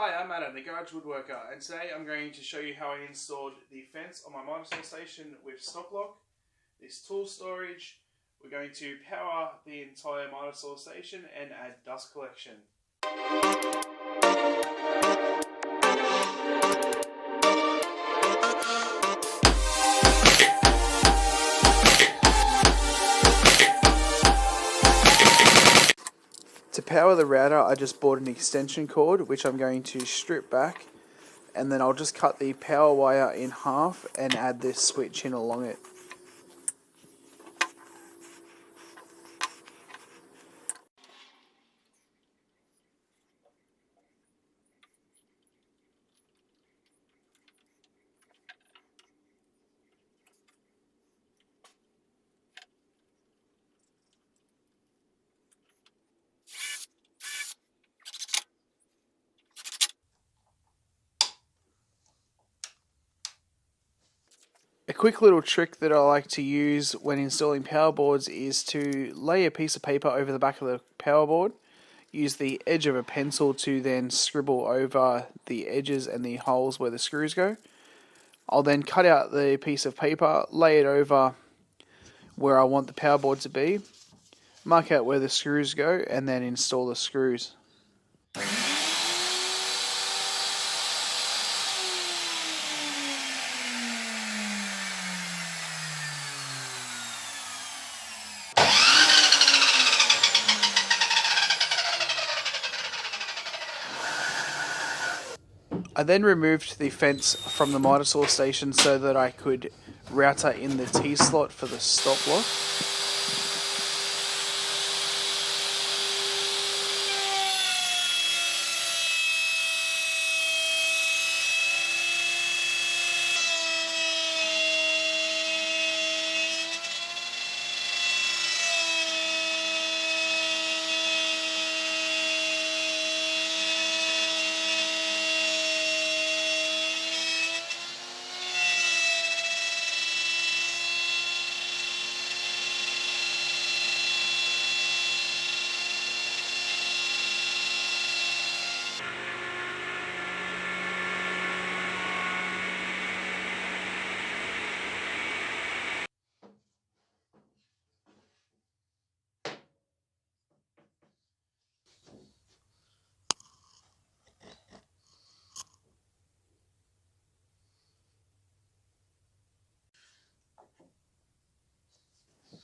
Hi, I'm Adam, the garage woodworker, and today I'm going to show you how I installed the fence on my Mitre station with stop lock, this tool storage. We're going to power the entire Mitre station and add dust collection. To power the router, I just bought an extension cord which I'm going to strip back, and then I'll just cut the power wire in half and add this switch in along it. A quick little trick that I like to use when installing power boards is to lay a piece of paper over the back of the power board, use the edge of a pencil to then scribble over the edges and the holes where the screws go. I'll then cut out the piece of paper, lay it over where I want the power board to be, mark out where the screws go, and then install the screws. I then removed the fence from the miter saw station so that I could router in the T-slot for the stop lock.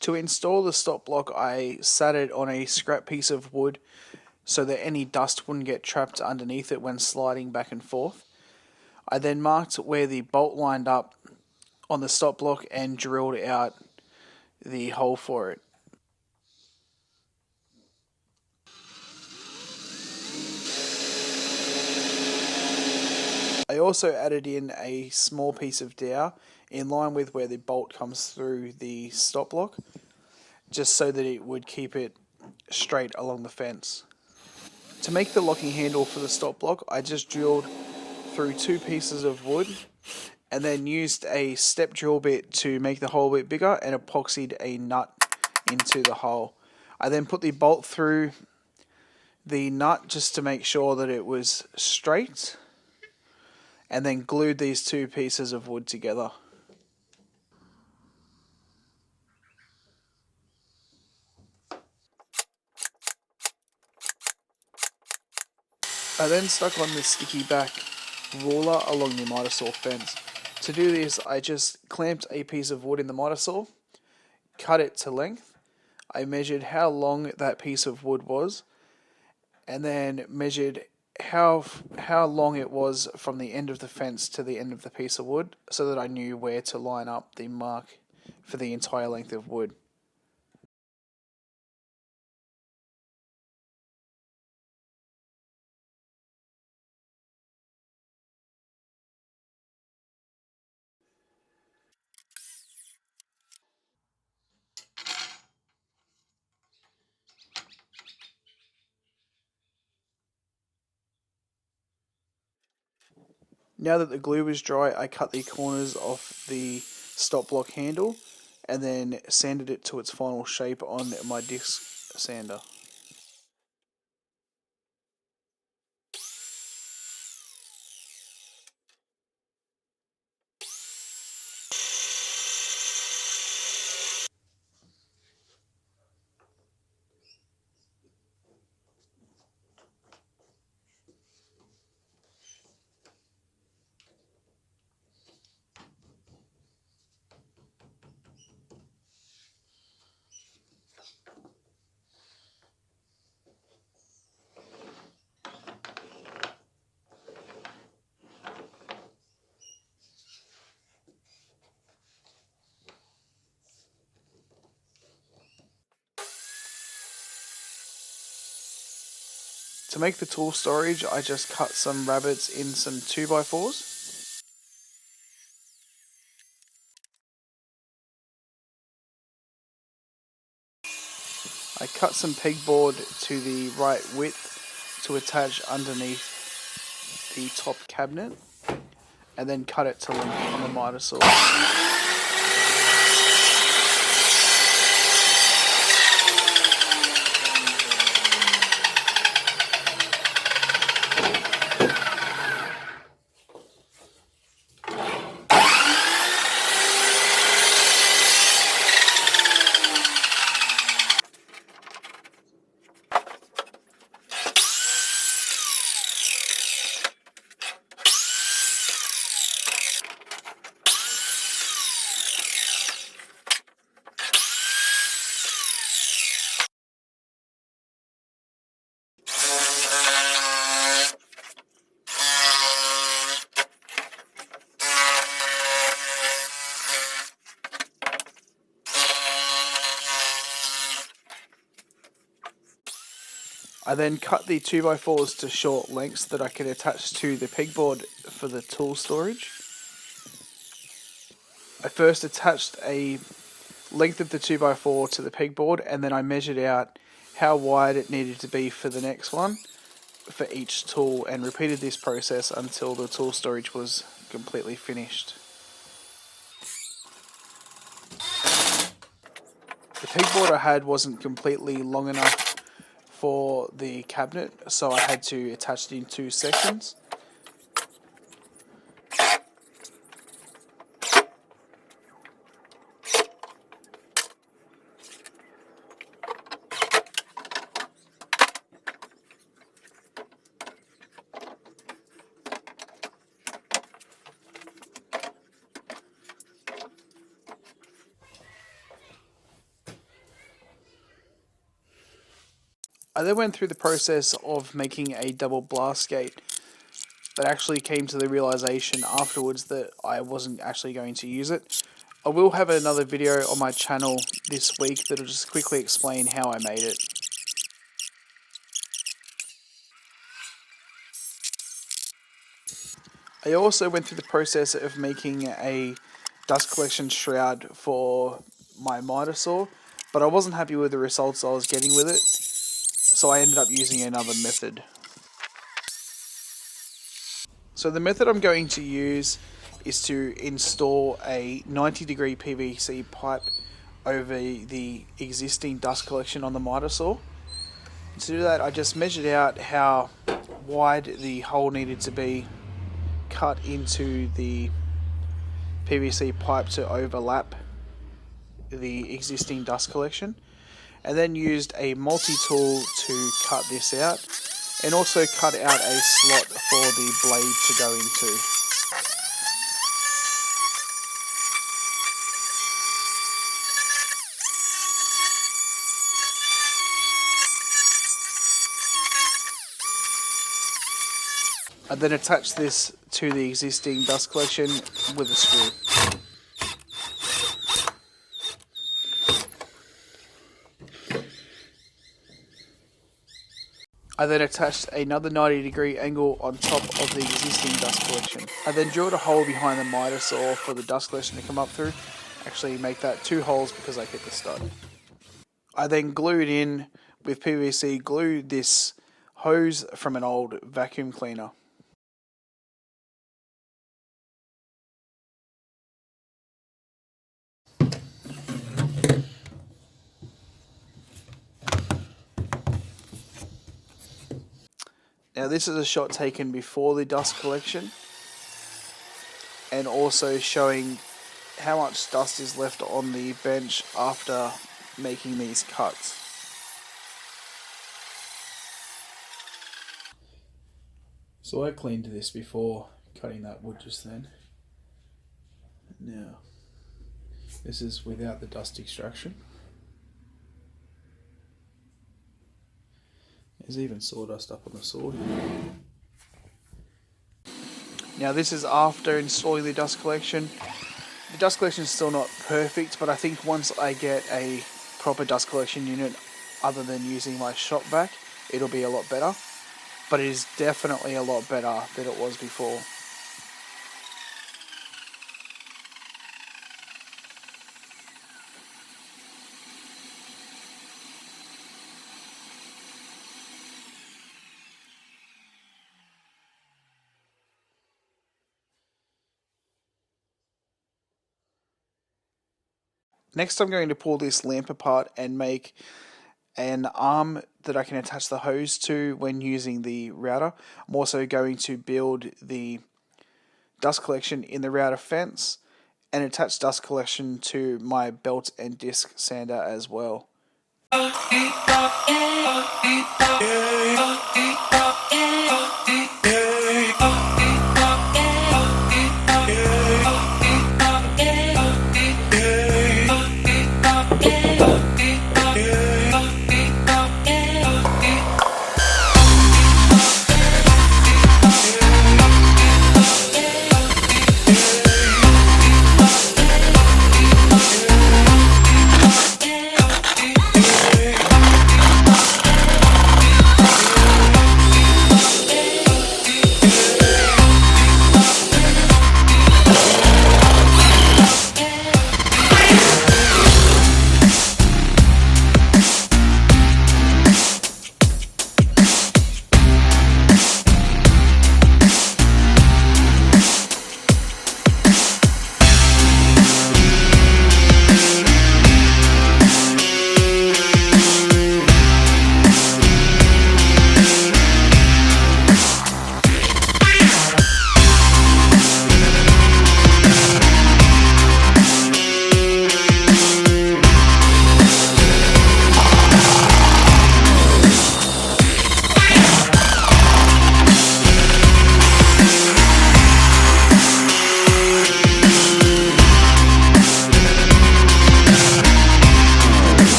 To install the stop block, I sat it on a scrap piece of wood so that any dust wouldn't get trapped underneath it when sliding back and forth. I then marked where the bolt lined up on the stop block and drilled out the hole for it. I also added in a small piece of dowel in line with where the bolt comes through the stop block, just so that it would keep it straight along the fence. To make the locking handle for the stop block, I just drilled through two pieces of wood and then used a step drill bit to make the hole a bit bigger and epoxied a nut into the hole. I then put the bolt through the nut just to make sure that it was straight, and then glued these two pieces of wood together. I then stuck on the sticky back ruler along the miter saw fence. To do this, I just clamped a piece of wood in the miter saw, cut it to length. I measured how long that piece of wood was, and then measured how long it was from the end of the fence to the end of the piece of wood, so that I knew where to line up the mark for the entire length of wood. Now that the glue was dry, I cut the corners off the stop block handle and then sanded it to its final shape on my disc sander. To make the tool storage, I just cut some rabbets in some 2x4s. I cut some pegboard to the right width to attach underneath the top cabinet, and then cut it to length on the miter saw. I then cut the 2x4s to short lengths that I could attach to the pegboard for the tool storage. I first attached a length of the 2x4 to the pegboard, and then I measured out how wide it needed to be for the next one for each tool, and repeated this process until the tool storage was completely finished. The pegboard I had wasn't completely long enough for the cabinet, so I had to attach it in 2 sections. I then went through the process of making a double blast gate, but actually came to the realization afterwards that I wasn't actually going to use it. I will have another video on my channel this week that'll just quickly explain how I made it. I also went through the process of making a dust collection shroud for my miter saw, but I wasn't happy with the results I was getting with it, so I ended up using another method. So the method I'm going to use is to install a 90-degree PVC pipe over the existing dust collection on the miter saw. To do that, I just measured out how wide the hole needed to be cut into the PVC pipe to overlap the existing dust collection, and then used a multi-tool to cut this out, and also cut out a slot for the blade to go into. I then attached this to the existing dust collection with a screw. I then attached another 90-degree angle on top of the existing dust collection. I then drilled a hole behind the miter saw for the dust collection to come up through. Actually make that 2 holes because I hit the stud. I then glued in with PVC glue this hose from an old vacuum cleaner. Now this is a shot taken before the dust collection, and also showing how much dust is left on the bench after making these cuts. So I cleaned this before cutting that wood just then. Now, this is without the dust extraction. There's even sawdust up on the saw here. Now this is after installing the dust collection. The dust collection is still not perfect, but I think once I get a proper dust collection unit other than using my shop vac, it'll be a lot better. but it is definitely a lot better than it was before. Next, I'm going to pull this lamp apart and make an arm that I can attach the hose to when using the router. I'm also going to build the dust collection in the router fence and attach dust collection to my belt and disc sander as well.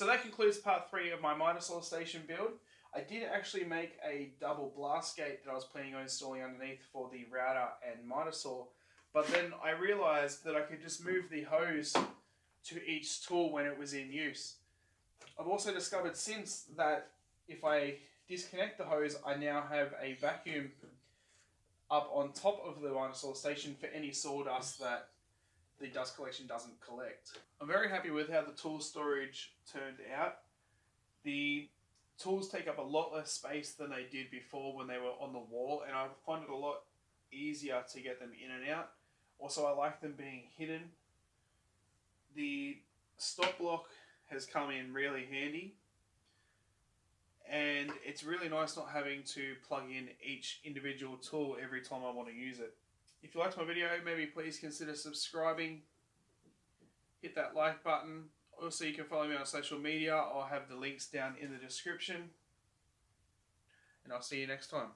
So that concludes part 3 of my Mitre station build. I did actually make a double blast gate that I was planning on installing underneath for the router and Mitre saw, but then I realised that I could just move the hose to each tool when it was in use. I've also discovered since that if I disconnect the hose, I now have a vacuum up on top of the Mitre station for any sawdust that the dust collection doesn't collect. I'm very happy with how the tool storage turned out. The tools take up a lot less space than they did before when they were on the wall, and I find it a lot easier to get them in and out. Also, I like them being hidden. The stop block has come in really handy, and it's really nice not having to plug in each individual tool every time I want to use it. If you liked my video, maybe please consider subscribing, hit that like button. Also, you can follow me on social media. I'll have the links down in the description. And I'll see you next time.